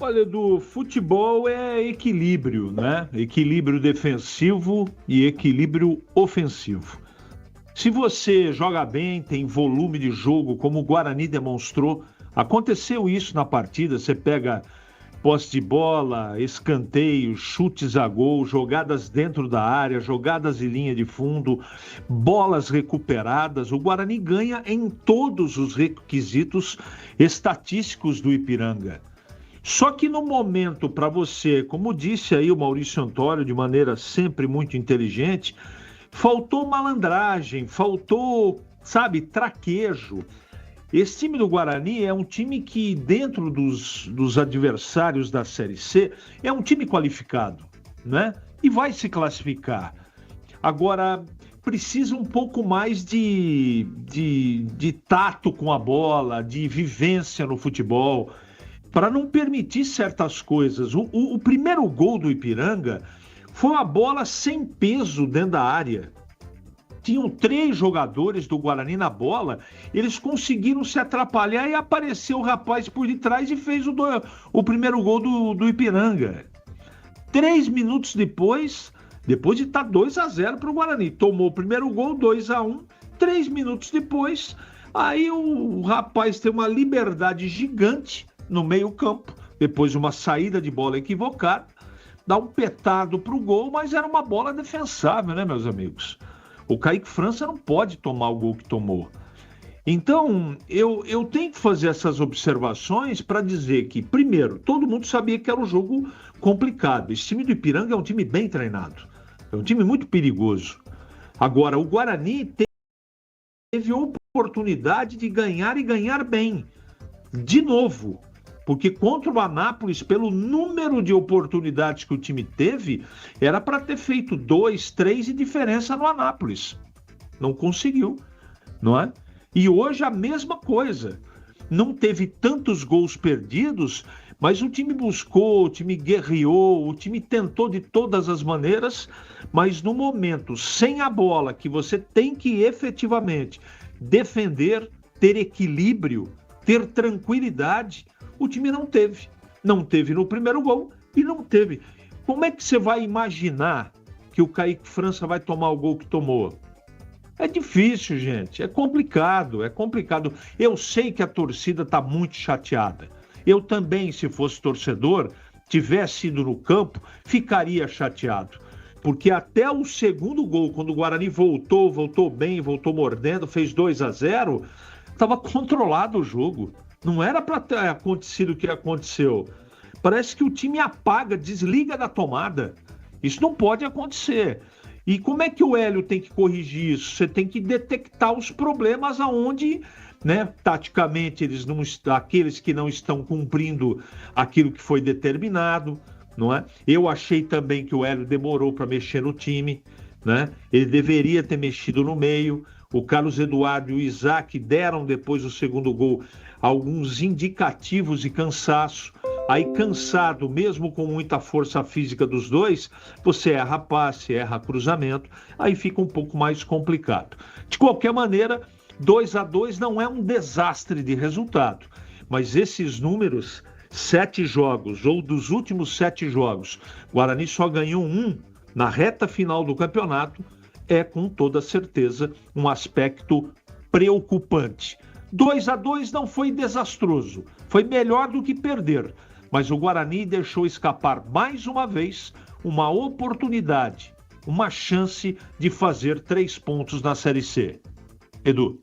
Olha, do futebol é equilíbrio, né? Equilíbrio defensivo e equilíbrio ofensivo. Se você joga bem, tem volume de jogo, como o Guarani demonstrou, aconteceu isso na partida, você pega posse de bola, escanteio, chutes a gol, jogadas dentro da área, jogadas em linha de fundo, bolas recuperadas, o Guarani ganha em todos os requisitos estatísticos do Ipiranga. Só que no momento para você, como disse aí o Maurício Antônio, de maneira sempre muito inteligente, faltou malandragem, faltou, sabe, traquejo. Esse time do Guarani é um time que, dentro dos adversários da Série C, é um time qualificado, né? E vai se classificar. Agora, precisa um pouco mais de tato com a bola, de vivência no futebol, para não permitir certas coisas. O primeiro gol do Ipiranga foi uma bola sem peso dentro da área. Tinham 3 jogadores do Guarani na bola, eles conseguiram se atrapalhar e apareceu o rapaz por detrás e fez o primeiro gol do Ipiranga. 3 minutos depois de estar 2-0 para o Guarani, tomou o primeiro gol, 2-1, 3 minutos depois, aí o rapaz tem uma liberdade gigante no meio-campo, depois de uma saída de bola equivocada, dá um petardo para o gol, mas era uma bola defensável, né, meus amigos? O Kaique França não pode tomar o gol que tomou. Então, eu tenho que fazer essas observações para dizer que, primeiro, todo mundo sabia que era um jogo complicado. Esse time do Ipiranga é um time bem treinado, é um time muito perigoso. Agora, o Guarani teve a oportunidade de ganhar e ganhar bem, de novo. Porque contra o Anápolis, pelo número de oportunidades que o time teve, era para ter feito 2, 3 de diferença no Anápolis. Não conseguiu, não é? E hoje a mesma coisa. Não teve tantos gols perdidos, mas o time buscou, o time guerreou, o time tentou de todas as maneiras, mas no momento, sem a bola, que você tem que efetivamente defender, ter equilíbrio, ter tranquilidade, o time não teve. Não teve no primeiro gol e não teve. Como é que você vai imaginar que o Kaique França vai tomar o gol que tomou? É difícil, gente. É complicado, é complicado. Eu sei que a torcida está muito chateada. Eu também, se fosse torcedor, tivesse ido no campo, ficaria chateado. Porque até o segundo gol, quando o Guarani voltou bem, voltou mordendo, fez 2-0, estava controlado o jogo. Não era para ter acontecido o que aconteceu. Parece que o time apaga, desliga da tomada. Isso não pode acontecer. E como é que o Hélio tem que corrigir isso? Você tem que detectar os problemas aonde, né, taticamente, aqueles que não estão cumprindo aquilo que foi determinado, não é? Eu achei também que o Hélio demorou para mexer no time, né? Ele deveria ter mexido no meio. O Carlos Eduardo e o Isaac deram, depois do segundo gol, alguns indicativos de cansaço. Aí, cansado, mesmo com muita força física dos dois, você erra passe, erra cruzamento, aí fica um pouco mais complicado. De qualquer maneira, 2-2 não é um desastre de resultado, mas esses números, 7 jogos, ou dos últimos 7 jogos, Guarani só ganhou 1 na reta final do campeonato, é com toda certeza um aspecto preocupante. 2-2 não foi desastroso, foi melhor do que perder, mas o Guarani deixou escapar mais uma vez uma oportunidade, uma chance de fazer 3 pontos na Série C. Edu.